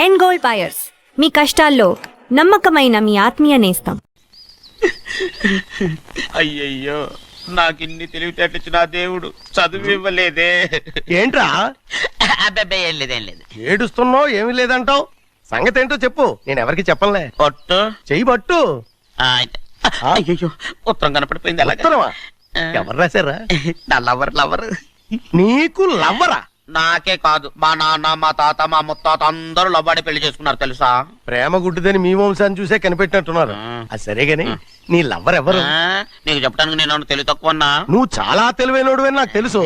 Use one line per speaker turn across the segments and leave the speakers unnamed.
And gold buyers, మీ కష్టాల్లో నమ్మకమైన మీ ఆత్మీయ నేస్తం.
అయ్యయ్యో, నాకిన్ని తెలివితేటచ్చు నా దేవుడు చదువు ఇవ్వలేదే.
ఏంట్రా
అబ్బాయి ఏం లేదు.
ఏడుస్తున్నావు? ఏమీ లేదంటావు. సంగతి ఏంటో చెప్పు, నేను ఎవరికి చెప్పనులే.
ఒట్టు
చెయ్యి పట్టు.
అయ్యో, ఉత్తరం కనపడిపోయింది. అలాగే
ఉత్తరమా? ఎవరు రాశారా?
నా లవర్.
నీకు లవ్వరా?
నాకే కాదు, మా నాన్న, మా తాత, మా ముత్తాత అందరూ లవ్వాడి పెళ్లి చేసుకున్నారు తెలుసా.
ప్రేమ గుడ్డిదని మీ వంశాన్ని చూసే కనిపెట్టినట్టున్నారు. అది సరే గాని నీ లవ్వర్ ఎవరు?
నీకు చెప్పడానికి నేను తెలివి తక్కువన్నా?
నువ్వు చాలా తెలివైనడు అని నాకు తెలుసు.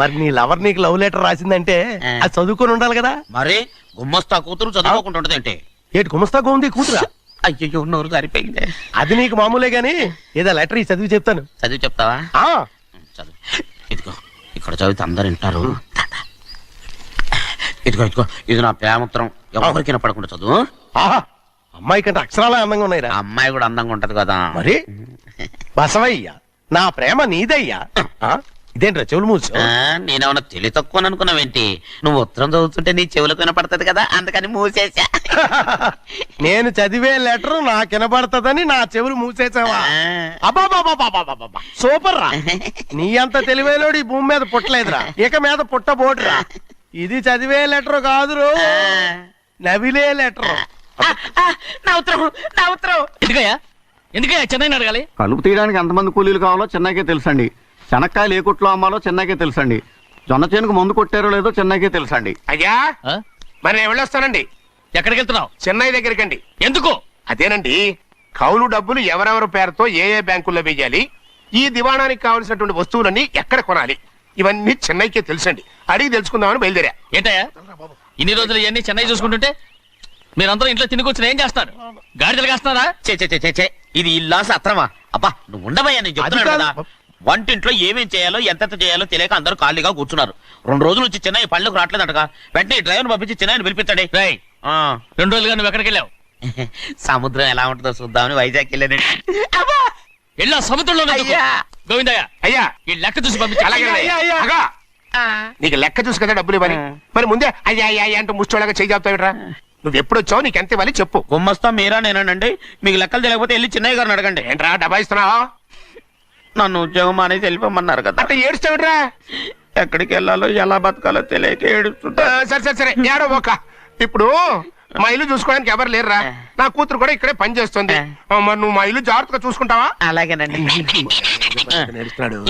మరి నీ లవర్ నీకు లవ్ లెటర్ రాసిందంటే అది చదువుకొని ఉండాలి కదా.
మరి గుమ్మస్తా కూతురు చదువుకోకుండా ఏంటి?
ఏటి గుమస్తా గోంది కూతురా?
అయ్యో, నోరు సరిపోయింది.
అది నీకు మామూలే గాని ఏదో లెటర్ ఈ చదివి చెప్తాను.
చదివి చెప్తావా? చదువు. ఇదిగో, ఇక్కడ చదివితే అందరు వింటారు. ఇదిగో ఇది నా ప్రేమోత్తరం. ఎవరికి పడకుండా చదువు.
అమ్మాయి కంటే అక్షరాలే అందంగా ఉన్నాయిరా.
అమ్మాయి కూడా అందంగా ఉంటది కదా.
మరి బసవయ్య, నా ప్రేమ నీదయ్యా. ఇదేంట్రా చెవులు మూసు?
నేనేమన్నా తెలివి తక్కువ అనుకున్నావేంటి? నువ్వు ఉత్తరం చదువుతుంటే నీ చెవులకు వినపడుతుంది కదా, అందుకని మూసేసా.
నేను చదివే లెటర్ నాకు వినపడుతుందని నా చెవులు మూసేసావా? అబ్బాబాబాబాబాబాబా, సూపర్ రా. నీ అంత తెలివైనోడు ఈ భూమి మీద పుట్టలేదురా, ఇక మీద పుట్టబోడురా. ఇది చదివే లెటర్ కాదురు, నవిలే లెటర్.
నా ఉత్తరం.
ఎందుకయ్యా చెన్నైని అడగాలి?
కలుపు తీయడానికి ఎంతమంది కూలీలు కావాలో చెన్నైకే తెలుసండి. శనక్కాయలు ఏ కొట్లో అమ్మాలో చెన్నైకే తెలుసండి. జొన్న చేనుకు మందు కొట్టారో లేదో చెన్నైకే తెలుసండి.
అయ్యా, మరి నేను వెళ్ళొస్తానండి.
ఎక్కడికి వెళ్తున్నావు?
చెన్నై దగ్గరికండి.
ఎందుకు?
అదేనండి, కౌలు డబ్బులు ఎవరెవరి పేరుతో ఏ ఏ బ్యాంకుల్లో వేయాలి, ఈ దివాణానికి కావలసినటువంటి వస్తువులన్నీ ఎక్కడ కొనాలి, ఇవన్నీ చెన్నైకే తెలుసండి. అడిగి తెలుసుకుందామని బయలుదేరా.
ఏంటయ్యా ఇన్ని రోజులు ఇవన్నీ చెన్నై చూసుకుంటుంటే మీరందరూ ఇంట్లో తిని కూర్చుని ఏం చేస్తారు? గాడిదలు కాస్తున్నారా?
చే ఇది ఇల్లా సత్రమా? అబ్బా, నువ్వు ఉండవయ్యా, నేను చెప్తున్నాను కదా. వంటింట్లో ఏమేం చేయాలో ఎంతెంత చేయాలో తెలియక అందరూ ఖాళీగా కూర్చున్నారు. 2 రోజుల నుంచి చెన్నై పళ్ళకు రావట్లేదంటగా. వెంటనే డ్రైవర్ పంపించి చెన్నైని పిలిపించండి.
2 రోజులుగా నువ్వు ఎక్కడికి వెళ్ళావు?
సముద్రం ఎలా ఉంటుందో చూద్దామని వైజాగ్ వెళ్ళానండి.
వెళ్ళా సముద్రంలో గోవిందయ్య,
అయ్యా,
ఈ లెక్క చూసి పంపించి.
అగా, నీకు లెక్క చూసి కదా డబ్బులు ఇవ్వాలి. మరి ముందే అయ్యా అయ్యా అంటూ ముష్టోళ్ళగా చేయి చెప్తావిట్రా. నువ్వు ఎప్పుడు వచ్చావు, నీకు ఎంత ఇవ్వాలి చెప్పు.
గుమ్మస్తా మీరా నేనండి. మీకు లెక్కలు తెలియకపోతే వెళ్ళి చెన్నై గారిని అడగండి.
ఏంట్రా డబ్బా ఇస్తున్నావా?
నన్ను ఉద్యోగం అనేది వెళ్ళిపోమన్నారు కదా.
అంటే ఏడుస్తావిట్రా?
ఎక్కడికి వెళ్ళాలో ఎలా బతకాలో తెలియక ఏడుస్తుంటా.
సరే ఏడో ఒక. ఇప్పుడు మా ఇల్లు చూసుకోవడానికి ఎవరు లేరురా. నా కూతురు కూడా ఇక్కడే పని చేస్తుంది. మరి నువ్వు మా ఇల్లు జాగ్రత్తగా చూసుకుంటావా?
అలాగేనండి.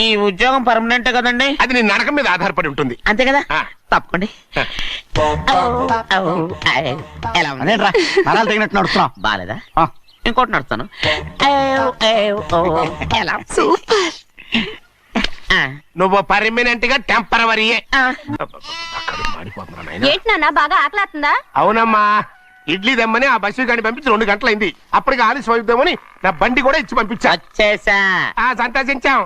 ఈ ఉద్యోగం పర్మనెంట్ కదండి?
అది నీ నరకం మీద ఆధారపడి ఉంటుంది.
అంతే కదా, తప్పకండి.
అదేంట్రా నరాలు తగినట్టు నడుస్తున్నావు?
బాలేదా? ఇంకోటి నడుస్తాను.
నువ్వు పర్మనెంట్ గా టెంపరవరీయే.
ఏంటి నాన్న, బాగా ఆకలాతుందా?
అవునమ్మా, ఇడ్లీ దమ్మని ఆ బస్సు గాని పంపించి 2 గంటలైంది. అప్పటికి ఆలస్యం అవుతామని నా బండి కూడా ఇచ్చి పంపించా.
వచ్చేసా.
సంతోషించాం.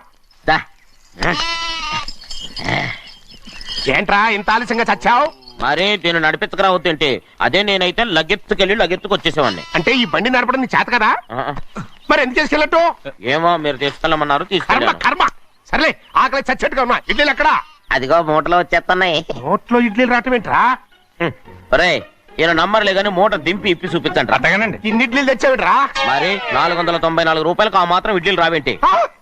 ఏంట్రా ఇంత ఆలస్యంగా చచ్చావు?
మరి నేను నడిపెత్తుకురావద్దేంటి? అదే నేనైతే లగెత్తుకెళ్ళి లగెత్తుకు వచ్చేసేవాడిని.
అంటే ఈ బండి నడపడం నీ చేత కదా? మరి ఎందుకు చేసుకెళ్ళట్టు?
ఏమో, మీరు తీసుకెళ్ళమన్నారు, తీసుకెళ్ళాను.
కర్మ. సర్లే, ఆకలి చచ్చేట్టుగా ఉన్నా. ఇడ్లీలు ఎక్కడా?
అదిగో మూటలో వచ్చేస్తున్నాయి.
నోట్లో ఇడ్లీలు రావటం ఏంట్రా?
రే, ఈయన నంబర్లే గానీ మూట దింపి ఇప్పి చూపించండి.
అట్టగానండి. ఇన్ని ఇడ్లీలు తెచ్చావిడ్రా?
మరి 494 రూపాయలకు ఆ మాత్రం ఇడ్లీలు రావేంటి?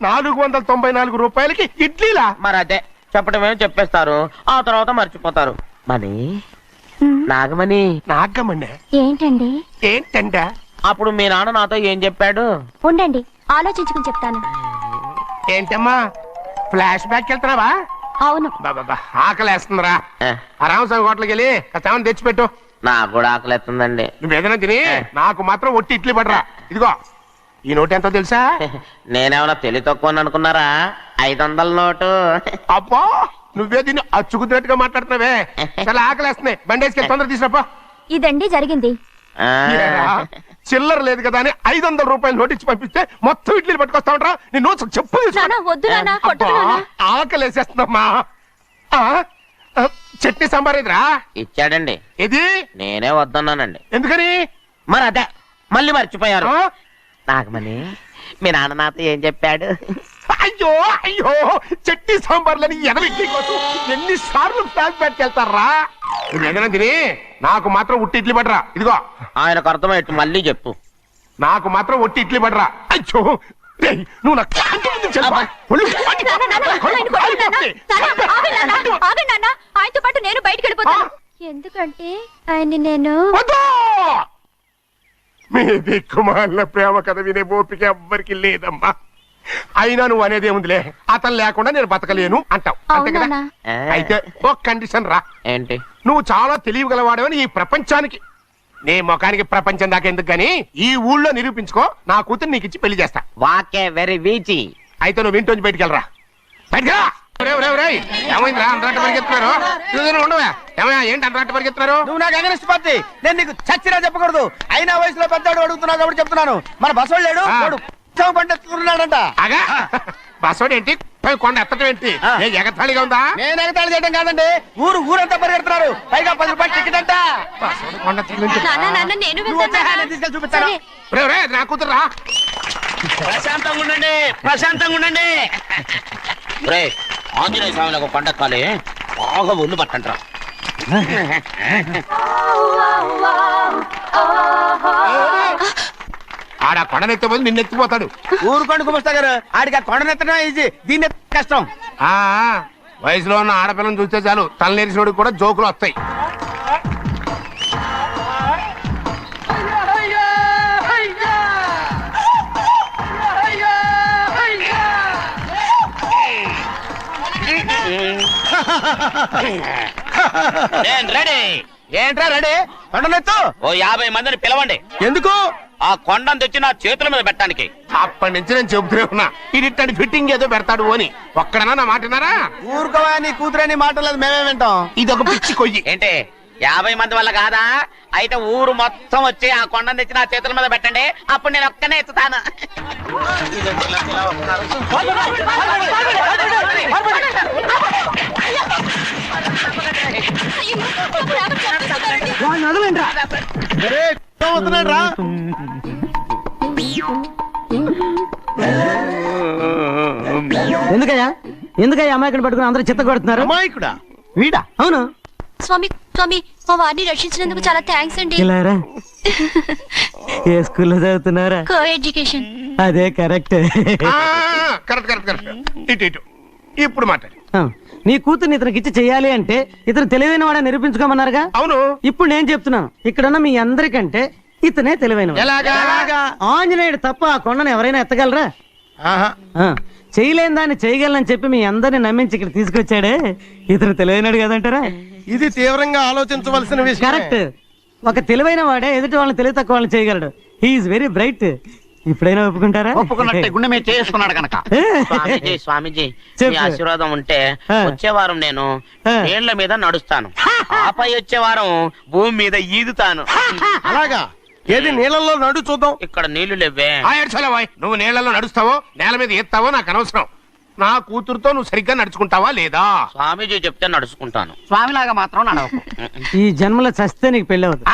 494 రూపాయలకి ఇడ్లీలా?
మరి అదే చెప్పడమేమో చెప్పేస్తారు, ఆ తర్వాత మర్చిపోతారు. మనీ నాగమణి.
నాగమణి
ఏంటండి?
ఏంటంట?
అప్పుడు మీ నాన్న నాతో ఏం చెప్పాడు?
ఉండండి, ఆలోచించుకుని చెప్తాను.
ఏంటమ్మా, ఫ్లాష్ బ్యాక్ వెళ్తున్నావా?
అవును.
బాబా, ఆకలేస్తుందిరా. రామస్వామి హోటల్కి వెళ్ళి కాస్త తెచ్చిపెట్టు.
నాకు కూడా ఆకలిస్తుందండి.
నువ్వేదైనా తిని నాకు మాత్రం ఒట్టి ఇడ్లీ పడరా. ఇదిగో, ఈ నోటు ఎంతో తెలుసా?
నేనేమన్నా తెలివి తక్కువ అనుకున్నారా? 500 నోటు.
అబ్బా, నువ్వే దీన్ని అచ్చుకుతున్నట్టుగా మాట్లాడుతున్నావే. చాలా ఆకలేస్తున్నాయి, బండేసుకెళ్ళి తొందర తీసినప్పా.
ఇదండి జరిగింది.
చిల్లర లేదు కదా అని 500 రూపాయలు నోటు ఇచ్చి పంపిస్తే మొత్తం ఇడ్లీలు పట్టుకొస్తా ఉంటా. నీ నోట్స్ చెప్పు. ఆకలేసేస్తుందమ్మా. చట్నీ సాంబార్ ఇదిరా?
ఇచ్చాడండి.
ఇది
నేనే వద్దన్నానండి.
ఎందుకని?
మరి అదే మళ్ళీ మర్చిపోయారు. నాగమణి, మీ నాన్న నాతో ఏం చెప్పాడు?
అయ్యో అయ్యో చట్నీ సాంబార్లని ఎనబెట్టి కోసం ఎన్నిసార్లు ప్యాక్ పెట్టుకెళ్తారా తిని నాకు మాత్రం ఉట్టి ఇడ్లీ పడరా ఇదిగో
ఆయనకు అర్థమయ్యట్టు మళ్ళీ చెప్పు.
నాకు మాత్రం ఒట్టి ఇడ్లీ పడరా అయ్యో రేయ్, నువ్వు నా కాంటి ముందు చెప్పు. ఒళ్ళు కాంటి
ఆయనతో పాటు నేను బయటికి వెళ్ళిపోతాను. ఎందుకంటే ఆయన్ని నేను
వద్దు! మీ దిక్కుమాల ప్రేమ కథ వినే ఓపిక ఎవ్వరికి లేదమ్మా. అయినా నువ్వు అనేదేముందిలే, అతను లేకుండా నేను బతకలేను అంటావు అంతే కదా.
అవునా?
అయితే ఒక కండిషన్ రా,
ఏంటి?
నువ్వు చాలా తెలియగలవాడవని ఈ ప్రపంచానికి, నీ ముఖానికి ప్రపంచం దాకా ఎందుకు గాని ఈ ఊళ్ళో నిరూపించుకో. నా కూతురు నీకు ఇచ్చి పెళ్లి చేస్తా.
వాకే వెరీ వీచి.
అయితే నువ్వు ఇంటి బయటికి వెళ్ళరా. బయటికి రా. ఏమైందిరా అంతరాట పరిగెత్తున్నారు? ఉండవా ఏమయ్యా, ఏంటి అంతరాట పరిగెత్తున్నారు?
నువ్వు నాకు అగనిస్ట్ పార్టీ, నేను నీకు చచ్చినా చెప్పకూడదు. అయినా వయసులో పెద్దవాడు అడుగుతున్నావు కాబట్టి చెప్తున్నాను. మన బసవాడు లేడు, వాడు పండిస్తున్నాడంట.
అగా బస్సోడు ఏంటి, కొండ ఎత్తడం ఏంటి? ఎగతాళిగా ఉందా?
నేను ఎగతాళి చేయడం కాదండి, ఊరంతా పరిగెడుతున్నారు. పైగా 10 రూపాయలు టికెట్ అంట.
బస్సోడు కొండ ఎత్తడం
నాన్న నేను
నువ్వు వచ్చే
వెళ్తాను.
తీసుకెళ్ళి చూపిస్తాను.
నా కూతురు రా.
ప్రశాంతంగా ఉండండి, ప్రశాంతంగా ఉండండి. రే ఆంజనేయ స్వామి నాకు పండక్కాలే బాగా ఒళ్ళు పట్టంట్రా.
ఆడ కొండనెత్తబోదు నిన్నెత్తిపోతాడు.
ఊరుకోండి కుమస్తా గారు, ఆడికి ఆ కొండనెత్తడం ఈజీ, దీన్ని కష్టం.
ఆ వయసులో ఉన్న ఆడపిల్లని చూస్తే చాలు తలనేరిసినోడికి కూడా జోకులు వస్తాయి.
నేను రెడీ.
ఏంట్రా రెడీ? కొండనెత్తు.
ఓ 50 మందిని పిలవండి.
ఎందుకు?
ఆ కొండను తెచ్చి నా చేతుల మీద పెట్టడానికి.
అప్పటి నుంచి నేను చెబుతూనే ఉన్నా, ఇది ఫిట్టింగ్ ఏదో పెడతాడు అని. ఒక్కడనా నా మాట విన్నారా?
ఊరుకోవా, నీ కూతురని మాటలేదు మేమే వింటాం.
ఇది ఒక పిచ్చి కొయ్యి.
ఏంటి 50 మంది వల్ల కాదా? అయితే ఊరు మొత్తం వచ్చి ఆ కొండను తెచ్చి నా చేతుల మీద పెట్టండి, అప్పుడు నేను ఒక్కనే ఎత్తుతాను.
రా.
ఎందుకయ్యా అమాయకుని పట్టుకుని అందరూ చిత్త కొడుతున్నారు?
అమాయకుడా?
వీడా? అవును.
స్వామి స్వామి మా వారిని రక్షించినందుకు చాలా థ్యాంక్స్ అండి.
ఇలారా ఏ స్కూల్లో చదువుతున్నారా?
Co education.
అదే కరెక్ట్.
Correct correct correct. ఇటు ఇప్పుడు మాట్లాడు.
నీ కూతుర్ని ఇతనికి ఇచ్చి చెయ్యాలి అంటే ఇతను తెలివైన వాడని నిరూపించుకోమన్నారుగా.
అవును.
ఇప్పుడు నేను చెప్తున్నాను, ఇక్కడున్న మీ అందరికంటే ఇతనే తెలివైన వాడు.
ఎలాగా?
ఆంజనేయుడు తప్ప ఆ కొండను ఎవరైనా ఎత్తగలరా?
ఆహా.
చేయలేని దాన్ని చేయగలనని చెప్పి మీ అందరిని నమ్మించి ఇక్కడ తీసుకొచ్చాడే, ఇతను తెలివైనడు కదంటారా?
ఇది తీవ్రంగా ఆలోచించవలసిన విషయం.
కరెక్ట్. ఒక తెలివైన వాడే ఎదుటి వాళ్ళని తెలివి తక్కువ వాళ్ళని చేయగలడు. He is very bright. ఇప్పుడైనా ఒప్పుకుంటారా?
ఒప్పుకున్నట్టే గుండె మీద చేసుకున్నాడు కనుక.
స్వామీజీ స్వామీజీ
చెప్పు.
మీ ఆశీర్వాదం ఉంటే
ఆ.
వచ్చే వారం నేను
ఆ.
నీళ్ల మీద నడుస్తాను, ఆపై వచ్చే వారం భూమి మీద ఈదుతాను.
అలాగా? ఏది నీళ్ళల్లో నడు చూద్దాం.
ఇక్కడ నీళ్లు లేవే.
నువ్వు నీళ్లలో నడుస్తావో నేల మీద ఎత్తావో నాకు అనవసరం. నా కూతురుతో నువ్వు సరిగ్గా నడుచుకుంటావా లేదా?
స్వామీజీ చెప్తే నడుచుకుంటాను.
స్వామిలాగా మాత్రం నడవకు.
ఈ జన్మలో చస్తే నీకు పెళ్ళి అవుతుంది.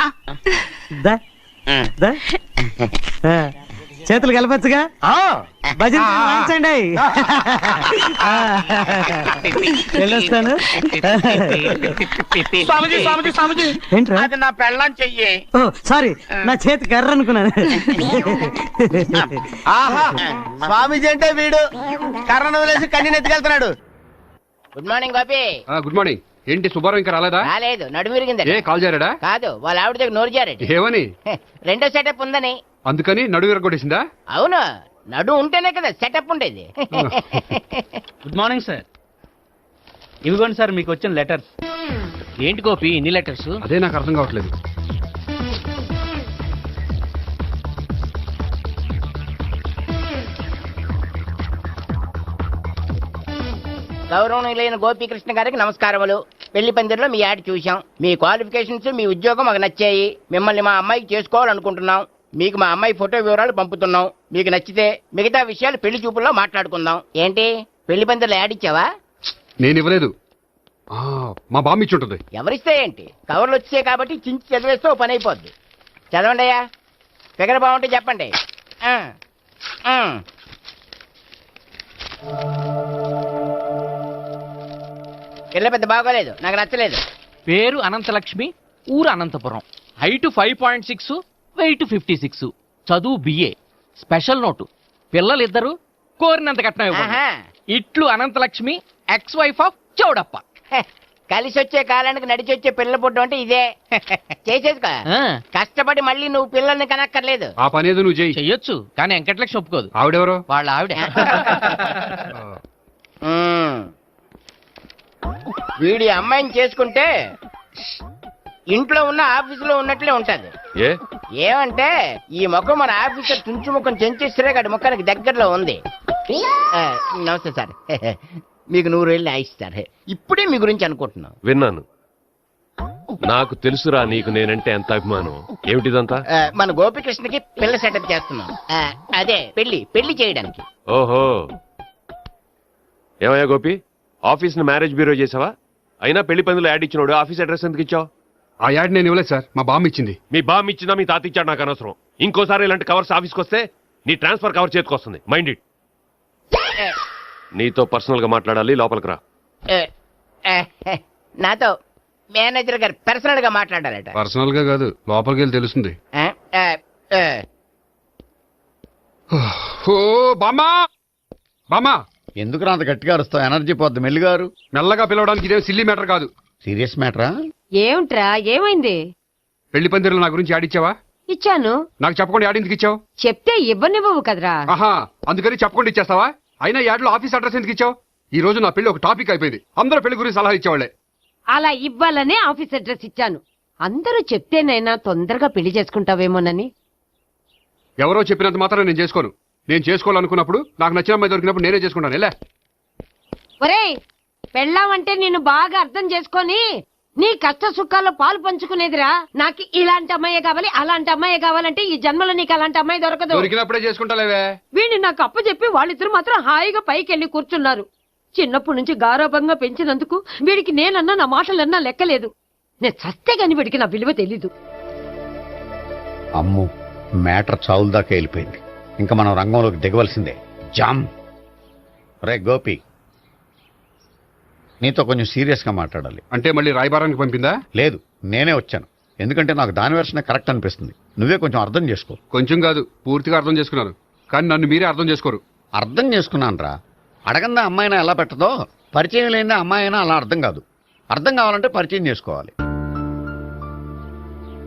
దా,
ఉమ్.
దా. ఆ, చేతులు కలపచ్చుగా.
ఆ,
భజన వాయించండి. వెళ్ళొస్తాను.
స్వామీజీ స్వామీజీ స్వామీజీ
ఏంట్రా?
అది నా పెళ్ళం చెయ్యి.
ఓ సారీ, నా చేతి కర్ర అనుకున్నాను.
ఆహా. స్వామీజీ అంటే వీడు కర్రను వదిలేసి కన్నీని ఎత్తుకెళ్తున్నాడు.
Good morning Gopi.
Good morning. ఏంటి సుబ్బారావు ఇంకా రాలేదా?
రాలేదు, నడుము విరిగింది.
ఏ కాల్ చేరాడా?
కాదు, వాళ్ళ ఆవిడ దగ్గర నోరు జారెడ్.
ఏమని?
రెండో సెటప్ ఉందని.
అందుకని నడువు విరగొట్టేసిందా?
అవును, నడు ఉంటేనే కదా సెటప్ ఉండేది.
Good morning sir. ఇవిగోండి సార్ మీకు వచ్చిన లెటర్స్. ఏంటి గోపి ఇన్ని లెటర్స్?
అదే నాకు అర్థం కావట్లేదు.
గౌరవం లేని గోపీకృష్ణ గారికి నమస్కారములు. పెళ్లి పందిరిలో మీ యాడ్ చూశాం. మీ క్వాలిఫికేషన్స్, మీ ఉద్యోగం మాకు నచ్చాయి. మిమ్మల్ని మా అమ్మాయికి చేసుకోవాలనుకుంటున్నాం. మీకు మా అమ్మాయి ఫోటో వివరాలు పంపుతున్నాం. మీకు నచ్చితే మిగతా విషయాలు పెళ్లి చూపుల్లో మాట్లాడుకుందాం. ఏంటి పెళ్లి పందిరిలో యాడ్ ఇచ్చావా?
నేను ఇవ్వలేదు, మా బామ్మ ఇచ్చి ఉంటుంది.
ఎవరిస్తే ఏంటి, కవర్లు వచ్చాయి కాబట్టి చించి చదివేస్తే ఓ పని అయిపోద్ది. చదవండి అయ్యా, ఫిగర్ బాగుంటే చెప్పండి. పిల్ల పెద్ద బాగోలేదు, నాకు నచ్చలేదు.
పేరు అనంతలక్ష్మి, ఊరు అనంతపురం, హైట్ 5.6, వెయిట్ 56, చదువు బిఏ, స్పెషల్ నోటు, పిల్లలిద్దరు కోరినంత కట్నం ఇవ్వండి.
ఆహా.
ఇట్లు Anantalakshmi, ex wife of Chowdappa.
హె, కలిసి వచ్చే కాలానికి నడిచి వచ్చే పిల్ల పుట్టం అంటే ఇదే. చేసేసుకో,
ఆ,
కష్టపడి మళ్ళీ నువ్వు పిల్లల్ని కనక్కర్లేదు.
ఆ పని ఏదో నువ్వు చెయ్యి.
చెయ్యొచ్చు, కానీ వెంకటలక్ష్మి ఒప్పుకోదు.
ఆవిడెవరో
వాళ్ళ ఆవిడ.
ఉమ్. వీడి అమ్మాయిని చేసుకుంటే ఇంట్లో ఉన్న ఆఫీసులో ఉన్నట్లే ఉంటది.
ఏ
ఏమంటే ఈ ముఖం మన ఆఫీసర్ తుంచు ముఖం చెంచేశ్వరే గడి ముఖానికి దగ్గరలో ఉంది. ఆ, నమస్తే సార్. మీకు 100 వేలు ఇస్తారు. ఇప్పుడే మీ గురించి అనుకుంటున్నాం.
విన్నాను. నాకు తెలుసురా నీకు నేనంటే ఎంత అభిమానం. ఏమిటిదంతా?
మన గోపికృష్ణకి పిల్ల సెటప్ చేస్తున్నాం. అదే పెళ్లి చేయడానికి.
ఓహో, ఏమయ్యా గోపి, ఆఫీస్ ని మ్యారేజ్ బ్యూరో చేసావా? అయినా పెళ్లి పందులు యాడ్ ఇచ్చినోడు ఆఫీస్ అడ్రస్ ఎందుకు ఇచ్చావు?
ఆ యాడ్ నేను ఇవ్వలేదు సార్, మా బామ్మ ఇచ్చింది.
మీ బామ్ ఇచ్చిందా మీ తాత ఇచ్చాడు నాకు అనవసరం. ఇంకోసారి ఇలాంటి కవర్స్ ఆఫీస్కి వస్తే నీ ట్రాన్స్ఫర్ కవర్ చేతికి వస్తుంది. Mind it. నీతో పర్సనల్ గా మాట్లాడాలి, లోపలికి రా.
నాతో మేనేజర్ గారు పర్సనల్ గా మాట్లాడాలట.
పర్సనల్ గా కాదు, లోపలికి వెళ్ళి తెలుస్తుంది. ఓ బామ్మా, బామ్మా,
ఎందుకు అంత గట్టిగా అరుస్తావు? ఎనర్జీ పోద్ది. మెల్లిగారు
మెల్లగా పిలవడానికి ఇదేం సిల్లీ మ్యాటర్ కాదు.
సీరియస్ మ్యాటరా?
ఏమిట్రా, ఏమైంది?
పెళ్లి పందిరిలో నా గురించి యాడ్ ఇచ్చావా?
ఇచ్చాను.
నాకు చెప్పకుండా యాడ్ ఎందుకు ఇచ్చావు?
చెప్తే ఇవ్వనివ్వవు కదరా.
ఆహా, అందుకని చెప్పకుండా ఇచ్చేస్తావా? అయినా యాడ్ లో ఆఫీస్ అడ్రస్ ఎందుకు ఇచ్చావు? ఈ రోజు నా పెళ్లి ఒక టాపిక్ అయిపోయింది. అందరూ పెళ్లి గురించి సలహా ఇచ్చేవాళ్లే.
అలా ఇవ్వాలనే ఆఫీస్ అడ్రస్ ఇచ్చాను. అందరూ చెప్తేనైనా తొందరగా పెళ్లి చేసుకుంటావేమోనని.
ఎవరో చెప్పినంత మాత్రం నేను చేసుకోను. నేను చేసుకోవాలనుకున్నప్పుడు, నాకు నచ్చిన అమ్మాయి దొరికినప్పుడు నేనే చేసుకుంటాను. ఎలా?
ఒరేయ్, పెళ్ళామంటే నేను బాగా అర్థం చేసుకొని నీ కష్ట సుఖాల్లో పాలు పంచుకునేదిరా. నాకు ఇలాంటి అమ్మాయే కావాలి, అలాంటి అమ్మాయే కావాలంటే ఈ జన్మలో నీకు అలాంటి అమ్మాయి దొరకదు.
దొరికినప్పుడే చేసుకుంటాలేవే.
వీడిని నాకు అప్పు చెప్పి వాళ్ళిద్దరు మాత్రం హాయిగా పైకి వెళ్ళి కూర్చున్నారు. చిన్నప్పటి నుంచి గారాభంగా పెంచినందుకు వీడికి నేనన్నా నా మాటలన్నా లెక్కలేదు. నేను చస్తే గాని వీడికి నా విలువ తెలీదు.
అమ్ము, మ్యాటర్ చావుల దాకా వెళ్ళిపోయింది. ఇంకా మనం రంగంలోకి దిగవలసిందే. జామ్. రే గోపి, నీతో కొంచెం సీరియస్ గా మాట్లాడాలి.
అంటే మళ్ళీ రాయబారానికి పంపిందా?
లేదు, నేనే వచ్చాను. ఎందుకంటే నాకు దాని వెర్షనే కరెక్ట్ అనిపిస్తుంది. నువ్వే కొంచెం అర్థం చేసుకో.
కొంచెం కాదు, పూర్తిగా అర్థం చేసుకున్నాను. కానీ నన్ను మీరే అర్థం చేసుకోరు.
అర్థం చేసుకున్నాను రా. అడగందా అమ్మాయినా ఎలా పెట్టదో, పరిచయం లేని అమ్మాయి అయినా అలా అర్థం కాదు. అర్థం కావాలంటే పరిచయం చేసుకోవాలి.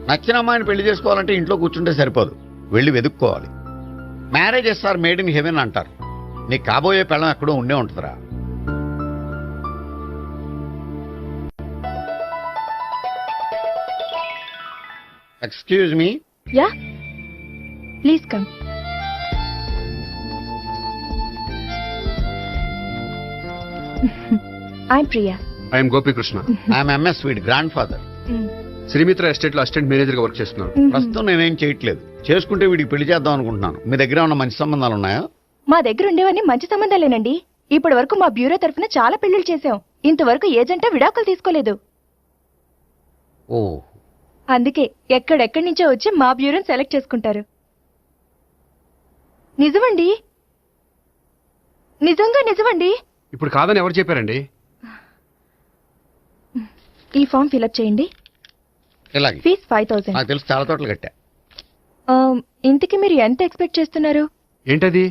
నచ్చిన అమ్మాయిని పెళ్లి చేసుకోవాలంటే ఇంట్లో కూర్చుంటే సరిపోదు, వెళ్ళి వెతుక్కోవాలి. Marriages are made in heaven అంటారు. నీకు కాబోయే పెళ్ళం ఎక్కడో ఉండే ఉంటుందిరా. Excuse me.
Yeah, please come. I Priya.
I'm Gopikrishna.
I'm MS వీడ్ గ్రాండ్ ఫాదర్.
శ్రీమిత్ర ఎస్టేట్ లో అసిస్టెంట్ మేనేజర్ గా వర్క్ చేస్తున్నాను.
ప్రస్తుతం నేనేం చేయట్లేదు. చేసుకుంటే వీడికి పెళ్లి చేద్దాం అనుకుంటున్నాను. మీ దగ్గర ఉన్న మంచి సంబంధాలు ఉన్నాయా?
మా దగ్గర ఉండేవన్నీ మంచి సంబంధాలేనండి. ఇప్పటి వరకు మా బ్యూరో తరఫున చాలా పెళ్లిళ్ళు చేశాం. ఇంతవరకు ఏజెంటా విడాకులు తీసుకోలేదు.
ఓ,
అందుకే ఎక్కడెక్కడి నుంచో వచ్చి మా బ్యూరోని సెలెక్ట్ చేసుకుంటారు. నిజమండి, నిజంగా నిజమండి.
ఇప్పుడు కాదని ఎవరు చెప్పారండి?
ఈ ఫామ్ ఫిలప్ చేయండి.
ఇలాగే.
ఫీజ్ 5000.
నాకు తెలుసు, చాలా తోటలు కట్టా.
ఇంతకి మీరు ఎంత ఎక్స్పెక్ట్ చేస్తున్నారు?
ఏంటది?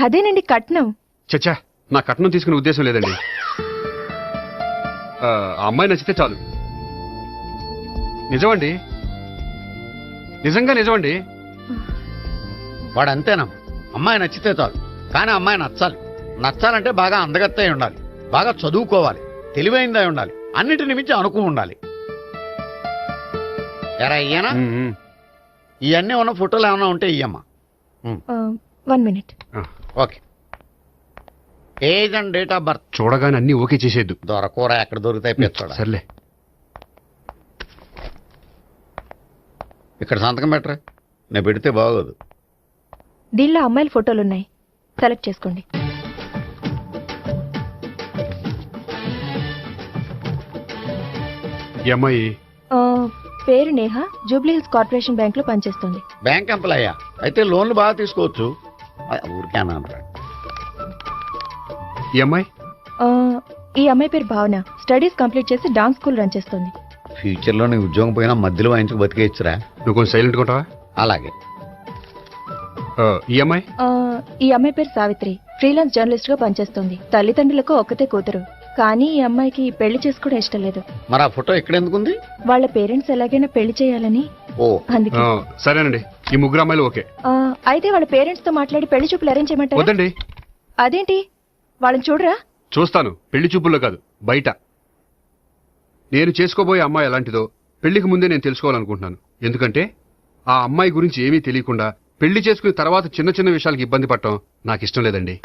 అదేనండి, కట్నం.
చచ్చా, నా కట్నం తీసుకునే ఉద్దేశం లేదండి. ఆ అమ్మాయి నచ్చితే చాలు. నిజమండి, నిజంగా నిజమండి.
వాడు అంతేనా? అమ్మాయి నచ్చితే చాలు, కానీ అమ్మాయి నచ్చాలి. నచ్చాలంటే బాగా అందగత్తై ఉండాలి, బాగా చదువుకోవాలి, తెలివైందై ఉండాలి, అన్నిటిని మించి అనుకు ఉండాలి. ఎరా ఇయ్యనా? ఇవన్నీ ఉన్న ఫోటోలు ఏమైనా ఉంటే ఇయ్యమ్మా.
1 minute.
Okay. Age and date of birth
చూడగానే అన్ని ఓకే చేసేద్దు.
దొరకూర ఎక్కడ దొరుకుతాయి పెచ్చోడా.
సర్లే,
ఇక్కడ సంతకం పెట్టరా, నేను పెడితే బాగోదు.
దీనిలో అమ్మాయిల ఫోటోలున్నాయి, సెలెక్ట్ చేసుకోండి.
ఈ అమ్మాయి
పేరు Neha, Jubilee hills corporation bank లో పనిచేస్తుంది.
బ్యాంక్ ఎంప్లాయా? అయితే లోన్లు బాగా తీసుకోవచ్చు. ఊరికే అన్నాను.
ఈ అమ్మాయి
ఈ అమ్మాయి పేరు భావన. స్టడీస్ కంప్లీట్ చేసి డాన్స్ స్కూల్ రన్ చేస్తుంది.
ఫ్యూచర్ లో నీ ఉద్యోగం పోయినా మధ్యలో వాయించుకు బతికేయచ్చురా.
నువ్వు కొంచెం సైలెంట్ ఉంటావా?
అలాగే.
ఈ అమ్మాయి
ఈ అమ్మాయి పేరు సావిత్రి. ఫ్రీలాన్స్ జర్నలిస్ట్ గా పనిచేస్తుంది. తల్లిదండ్రులకు ఒక్కతే కూతురు. కానీ ఈ అమ్మాయికి పెళ్లి చేసుకోవడం ఇష్టం లేదు.
మరి ఆ ఫోటో ఎక్కడ ఎందుకుంది?
వాళ్ళ పేరెంట్స్ ఎలాగైనా పెళ్లి చేయాలని. అందుకే.
సరేనండి, ఈ ముగ్గురు అమ్మాయిలు ఓకే.
అయితే వాళ్ళ పేరెంట్స్ తో మాట్లాడి పెళ్లి చూపులు అరేంజ్ చేయమంటారా?
వద్దండి.
అదేంటి? వాళ్ళని చూడరా?
చూస్తాను, పెళ్లి చూపుల్లో కాదు, బయట. నేను చేసుకోబోయే అమ్మాయి ఎలాంటిదో పెళ్లికి ముందే నేను తెలుసుకోవాలనుకుంటున్నాను. ఎందుకంటే ఆ అమ్మాయి గురించి ఏమీ తెలియకుండా పెళ్లి చేసుకున్న తర్వాత చిన్న చిన్న విషయాలకు ఇబ్బంది పడటం నాకు ఇష్టం లేదండి.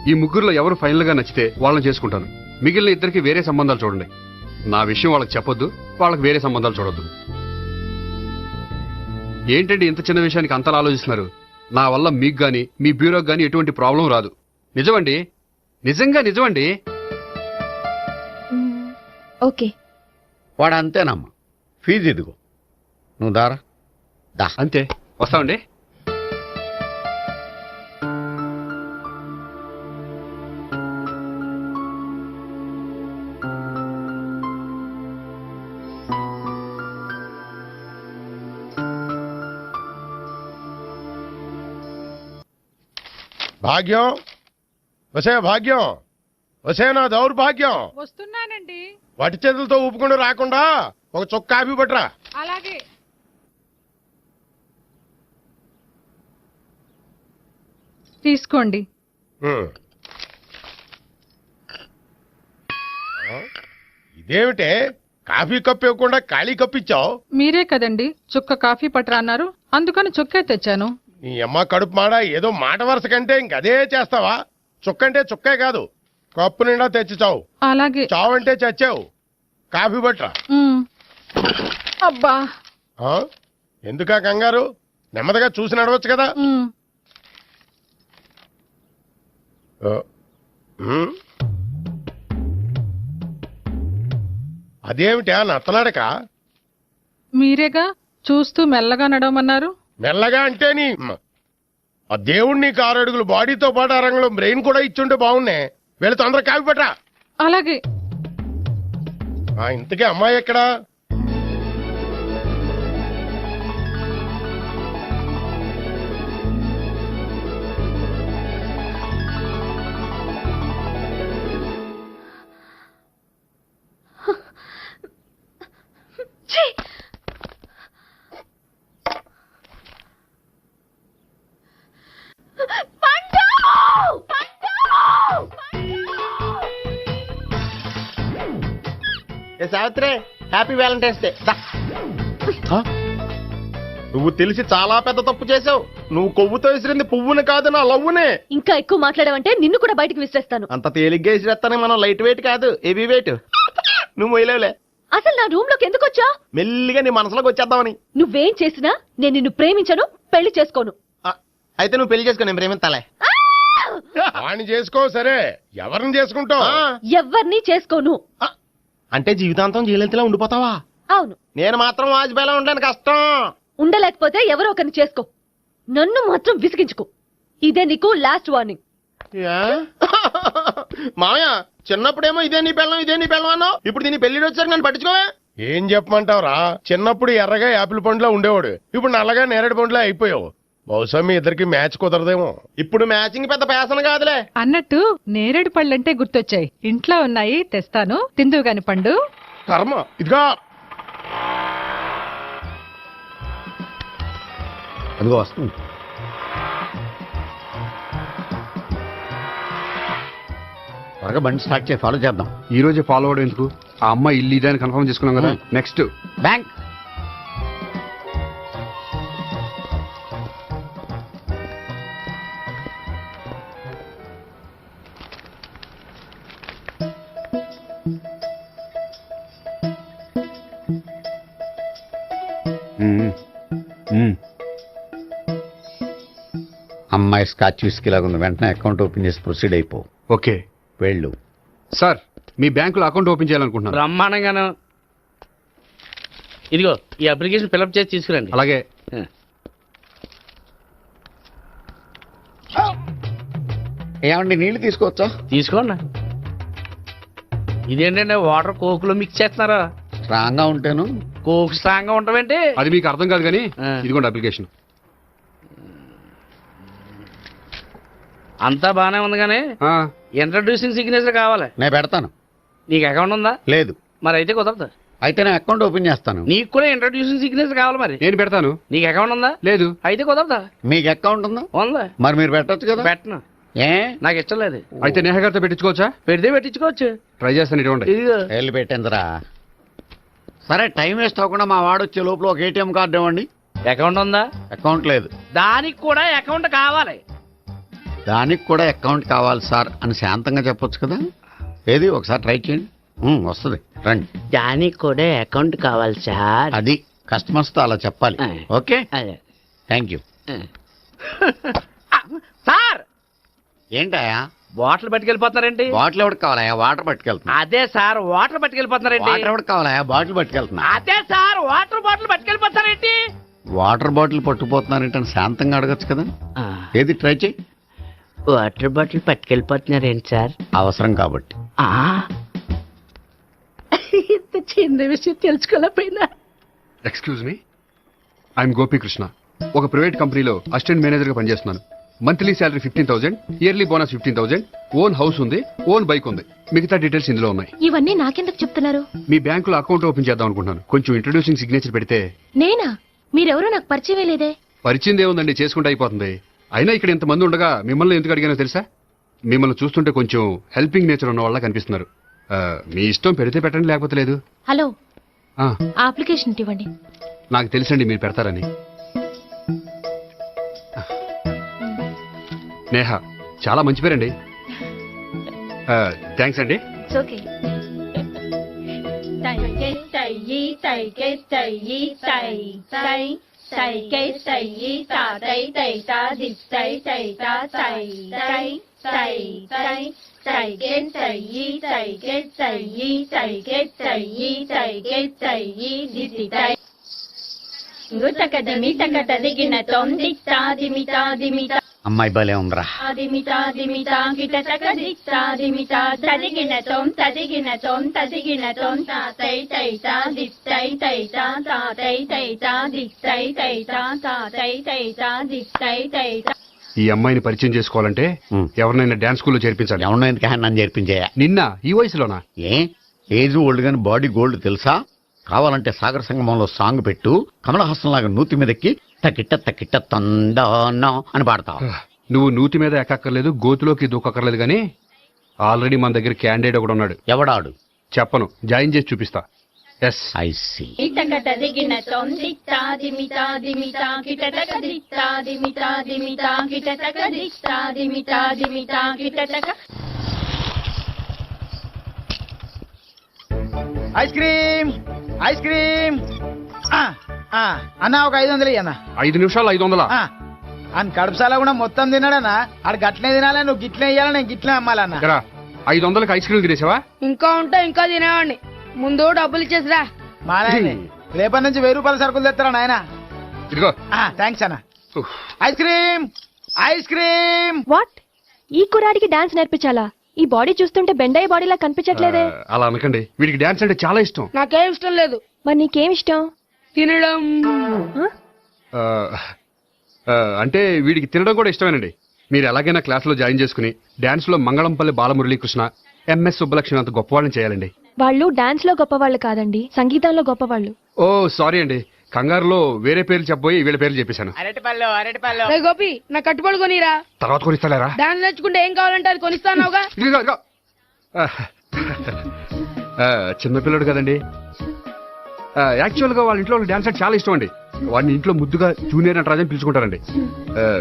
ఈ ముగ్గురులో ఎవరు ఫైనల్ గా నచ్చితే వాళ్ళని చేసుకుంటాను. మిగిలిన ఇద్దరికి వేరే సంబంధాలు చూడండి. నా విషయం వాళ్ళకి చెప్పొద్దు, వాళ్ళకి వేరే సంబంధాలు చూడొద్దు. ఏంటండి ఇంత చిన్న విషయానికి అంతలా ఆలోచిస్తున్నారు? నా వల్ల మీకు గాని మీ బ్యూరోకి గాని ఎటువంటి ప్రాబ్లం రాదు. నిజమండి, నిజంగా నిజమండి.
ఓకే.
వాడు అంతేనమ్మా. ఫీజు ఇదిగో, నువ్వు దారా.
అంతే, వస్తామండి.
భాగ్యం, వసే భాగ్యం, వసే నా దౌర్భాగ్యం.
వస్తున్నానండి.
వటి చేతులతో ఊపుకుండా రాకుండా ఒక చొక్క కాఫీ పట్టరా.
అలాగే. తీసుకోండి.
ఇదేమిటే కాఫీ కప్పు ఇవ్వకుండా ఖాళీ కప్పు ఇచ్చావు?
మీరే కదండి చుక్క కాఫీ పట్టరా అన్నారు, అందుకని చుక్కే తెచ్చాను.
నీ అమ్మ కడుపు మాడ, ఏదో మాట వరుస కంటే ఇంకదే చేస్తావా? చుక్కంటే చుక్కే కాదు, కప్పు నిండా తెచ్చి చావు.
అలాగే.
చావు అంటే చచ్చావు. కాఫీ పట్టరా.
అబ్బా,
ఎందుకా కంగారు? నెమ్మదిగా చూసి నడవచ్చు కదా. అదేమిటా నత్తలాడక?
మీరేగా చూస్తూ మెల్లగా నడవమన్నారు.
మెల్లగా అంటే నీ ఆ దేవుడు నీకు 6 అడుగులు బాడీతో పాటు ఆ రంగంలో బ్రెయిన్ కూడా ఇచ్చుంటే బాగున్నే. వీళ్ళు తొందరగా కాఫీ పట్టరా.
అలాగే.
ఇంతకీ అమ్మాయి ఎక్కడా?
Savitri, happy Valentine's day.
నువ్వు తెలిసి చాలా పెద్ద తప్పు చేసావు. నువ్వు కొవ్వుతో విసిరింది పువ్వుని కాదు, నా లవ్వునే.
ఇంకా ఎక్కువ మాట్లాడావంటే నిన్ను కూడా బయటకు విసిరేస్తాను.
అంత తేలిగ్గా విసిరేస్తానే, మనం లైట్ వెయిట్ కాదు, హెవీ వెయిట్. నువ్వు మొయ్యలేవులే.
అసలు నా రూమ్ లోకి ఎందుకు వచ్చా?
మెల్లిగా నీ మనసులోకి వచ్చేద్దామని.
నువ్వేం చేసినా నేను నిన్ను ప్రేమించను, పెళ్లి చేసుకోను.
అయితే నువ్వు పెళ్లి చేసుకో, నేను ప్రేమిస్తాలే. వాణ్ణి చేసుకో. సరే, ఎవరిని చేసుకుంటావు?
ఎవరిని చేసుకోను.
అంటే జీవితాంతం జైలెంతలా ఉండిపోతావా?
అవును.
నేను మాత్రం వాజ్పేయిలా ఉండడానికి కష్టం.
ఉండలేకపోతే ఎవరో ఒకరిని చేసుకో, నన్ను మాత్రం విసిగించుకో. ఇదే నీకు లాస్ట్ వార్నింగ్.
మామయ్య, చిన్నప్పుడేమో ఇదే నీ పెళ్ళం అన్నావు, ఇప్పుడు దీని పెళ్లి వచ్చారు నన్ను పట్టించుకోవే. ఏం చెప్పమంటావురా? చిన్నప్పుడు ఎర్రగా యాపిల్ పండులా ఉండేవాడు, ఇప్పుడు నల్లగా నేరేడు పండులా అయిపోయావు. బహుశా మీ ఇద్దరికి మ్యాచ్ కుదరదేమో. ఇప్పుడు మ్యాచింగ్ పెద్ద పేసన కాదులే.
అన్నట్టు నేరేడు పళ్ళంటే గుర్తొచ్చాయి. ఇంట్లో ఉన్నాయి, తెస్తాను, తిందువు గాని పండు.
కర్మ. ఇదిగా
అదిగో వస్తుంది. త్వరగా బండి స్టార్ట్ చేసి ఫాలో చేద్దాం.
ఈ రోజే ఫాలో అవడం ఎందుకు? ఆ అమ్మాయి ఇల్లు ఇదే అని కన్ఫర్మ్ చేసుకున్నాం కదా. Next
bank. అమ్మాయి స్కాచ్ విస్కీ లాగా ఉంది. వెంటనే అకౌంట్ ఓపెన్ చేసి ప్రొసీడ్ అయిపో.
ఓకే,
వెళ్ళు.
సార్, మీ బ్యాంకులో అకౌంట్ ఓపెన్ చేయాలనుకుంటున్నాను.
బ్రహ్మాండంగాను. ఇదిగో ఈ అప్లికేషన్ ఫిల్అప్ చేసి తీసుకురండి.
అలాగే.
ఏమండి నీళ్లు తీసుకోవచ్చా?
తీసుకోండి. ఇదేంటంటే వాటర్ కోకులో మిక్స్ చేస్తున్నారా?
స్ట్రాంగ్ గా ఉంటాను.
కోక్ స్ట్రాంగ్ గా ఉంటావేంటి?
అది మీకు అర్థం కాదు కానీ ఇదిగోండి అప్లికేషన్.
అంతా బానే ఉంది కానీ ఇంట్రడ్యూసింగ్ సిగ్నేచర్ కావాలి.
నేను పెడతాను.
నీకు అకౌంట్ ఉందా?
లేదు.
మరి అయితే కుదరదు.
అయితే నేను అకౌంట్ ఓపెన్ చేస్తాను.
నీకు కూడా ఇంట్రడ్యూసింగ్ సిగ్నేచర్ కావాలి. మరి
నేను పెడతాను.
నీకు అకౌంట్ ఉందా?
లేదు.
అయితే కుదరదా?
మీకు అకౌంట్ ఉందా?
ఉందా?
మరి మీరు పెట్టచ్చు కదా.
పెట్టను.
ఏ
నాకు ఇష్టం లేదు.
అయితే నేహ గారితో పెట్టించుకోవచ్చా?
పెడితే పెట్టించుకోవచ్చు.
ట్రై చేస్తాను. ఇటువంటి
వెళ్ళి పెట్టిందిరా. సరే టైం వేస్ట్ అవ్వకుండా మా వాడు వచ్చే లోపల ఒక ఏటీఎం కార్డు ఇవ్వండి.
అకౌంట్ ఉందా?
అకౌంట్ లేదు.
దానికి కూడా అకౌంట్ కావాలి.
దానికి కూడా అకౌంట్ కావాలి సార్ అని శాంతంగా చెప్పొచ్చు కదా. ఏది ఒకసారి ట్రై చేయండి. వస్తుంది రండి.
దానికి కూడా అకౌంట్ కావాలి సార్.
అది కస్టమర్స్ తో అలా చెప్పాలి. Okay thank you.
సార్
ఏంటయా
బాటిల్ పట్టుకెళ్ళిపోతున్నారేంటి?
బాటిల్ ఎవరికి కావాలయా? వాటర్ పట్టుకెళ్తున్నా.
అదే సార్ వాటర్ పట్టుకెళ్ళిపోతున్నారేంటి?
వాటర్ ఎవరికి కావాలయా? బాటిల్ పట్టుకెళ్తున్నా.
అదే సార్ వాటర్ బాటిల్ పట్టుకెళ్ళిపోతారేంటి?
వాటర్ బాటిల్ పట్టుకుపోతున్నారేంటి శాంతంగా అడగచ్చు కదా. ఏది ట్రై చేయి.
వాటర్ బాటిల్ పట్టుకెళ్ళిపోతున్నారేంటి సార్?
అవసరం కాబట్టి.
ఇంత చిన్న విషయం తెలుసుకోలేకపోయినా.
Excuse me, I'm Gopikrishna. ఒక ప్రైవేట్ కంపెనీలో అసిస్టెంట్ మేనేజర్ గా పనిచేస్తున్నాను. Monthly salary 15,000, yearly bonus 15,000, own house ఉంది, ఓన్ బైక్ ఉంది. మిగతా డీటెయిల్స్ ఇందులో ఉన్నాయి.
ఇవన్నీ నాకెందుకు చెప్తున్నారు?
మీ బ్యాంకులో అకౌంట్ ఓపెన్ చేద్దాం అనుకుంటున్నాను. కొంచెం ఇంట్రడ్యూసింగ్ సిగ్నేచర్ పెడితే.
నేనా? మీరెవరో నాకు పరిచయం లేదే.
పరిచయం ఏముందండి, చేసుకుంటే అయిపోతుంది. అయినా ఇక్కడ ఇంతమంది ఉండగా మిమ్మల్ని ఎందుకు అడిగానో తెలుసా? మిమ్మల్ని చూస్తుంటే కొంచెం హెల్పింగ్ నేచర్ ఉన్న వాళ్ళ కనిపిస్తున్నారు. మీ ఇష్టం పెడితే పెట్టండి, లేకపోతే లేదు.
హలో, అప్లికేషన్ ఇవ్వండి.
నాకు తెలుసండి మీరు పెడతారని. నేహ చాలా మంచి పేరండి. థ్యాంక్స్ అండి.
అమ్మాయి భలే ఉందిరా.
ఈ అమ్మాయిని పరిచయం చేసుకోవాలంటే ఎవరినైనా డాన్స్ స్కూల్లో చేర్పించాలి.
ఎవరినైనా నన్ను చేర్పించాయా?
నిన్న ఈ వయసులోనా?
ఏజ్ ఓల్డ్ గాని బాడీ గోల్డ్ తెలుసా? కావాలంటే సాగర సంగమంలో సాంగ్ పెట్టు, కమలహాసంలాగా నూతి మీదకి తకిట్ట తకిట్ట తందానా అని పాడతావు.
నువ్వు నూతి మీద ఎక్కక్కర్లేదు, గోతులోకి దూకక్కర్లేదు గానీ ఆల్రెడీ మన దగ్గర క్యాండిడేట్ ఒకడు ఉన్నాడు.
ఎవడాడు?
చెప్పను, జాయిన్ చేసి చూపిస్తా. Yes
I see.
Ice cream ice cream అన్న ఒక 500 అన్న.
5 నిమిషాలు 500.
అని కడుపుసాల కూడా మొత్తం తిన్నాడన్నా. ఆడు గట్లనే తినాలి, నువ్వు గిట్లే ఇయ్యాలి, నేను గిట్లే అమ్మాలన్నా.
500కి ఐస్ క్రీమ్ తినేసావా?
ఇంకా ఉంటే ఇంకా తినేవాడిని. ముందు డబ్బులు ఇచ్చేసిరా.
మా నాయన రేపటి నుంచి 1000 రూపాయల సరుకులు తెస్తారా నాయన?
ఇదిగో.
థ్యాంక్స్ అన్న. Ice cream ice cream.
What? ఈ కుర్రాడికి డాన్స్ నేర్పించాలా? ఈ బాడీ చూస్తుంటే బెండాయి బాడీలా కనిపించట్లేదే.
అలా అనకండి, వీడికి డాన్స్ అంటే చాలా ఇష్టం.
నాకేం ఇష్టం లేదు.
మరి నీకేం ఇష్టం?
తినడం.
అంటే వీడికి తినడం కూడా ఇష్టమేనండి. మీరు ఎలాగైనా క్లాస్ లో జాయిన్ చేసుకుని డాన్స్ లో మంగళంపల్లి బాలమురళీకృష్ణ, ఎంఎస్ సుబ్బలక్ష్మి అంత గొప్పవాళ్ళని చేయాలండి.
వాళ్ళు డాన్స్ లో గొప్పవాళ్ళు కాదండి, సంగీతంలో గొప్పవాళ్ళు.
ఓ సారీ అండి, కంగారులో వేరే పేర్లు చెప్పబోయి వీళ్ళ పేర్లు చెప్పేశాను.
అరటిపళ్ళు అరటిపళ్ళు.
గోపి నా కట్టుబడి కొనిరా.
తర్వాత కొనిస్తారా?
డాన్స్ నేర్చుకుంటే ఏం కావాలంటే అది కొనిస్తానావుగా.
చిన్నపిల్లడు కదండి. యాక్చువల్ గా వాళ్ళ ఇంట్లో డాన్స్ అంటే చాలా ఇష్టం అండి. వాడిని ఇంట్లో ముద్దుగా జూనియర్ నటరాజన్ పిలుచుకుంటారండి.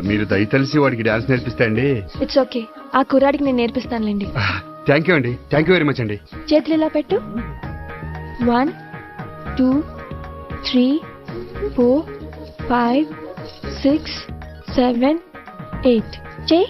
మీరు దయతలిసి వాడికి డాన్స్ నేర్పిస్తే అండి.
ఇట్స్ ఓకే, ఆ కుర్రాడికి నేను నేర్పిస్తానులేండి.
థ్యాంక్ యూ అండి, థ్యాంక్ యూ వెరీ మచ్ అండి.
చేతులు ఇలా పెట్టు. 1 2 3 4 5 6 7 8 చేయి.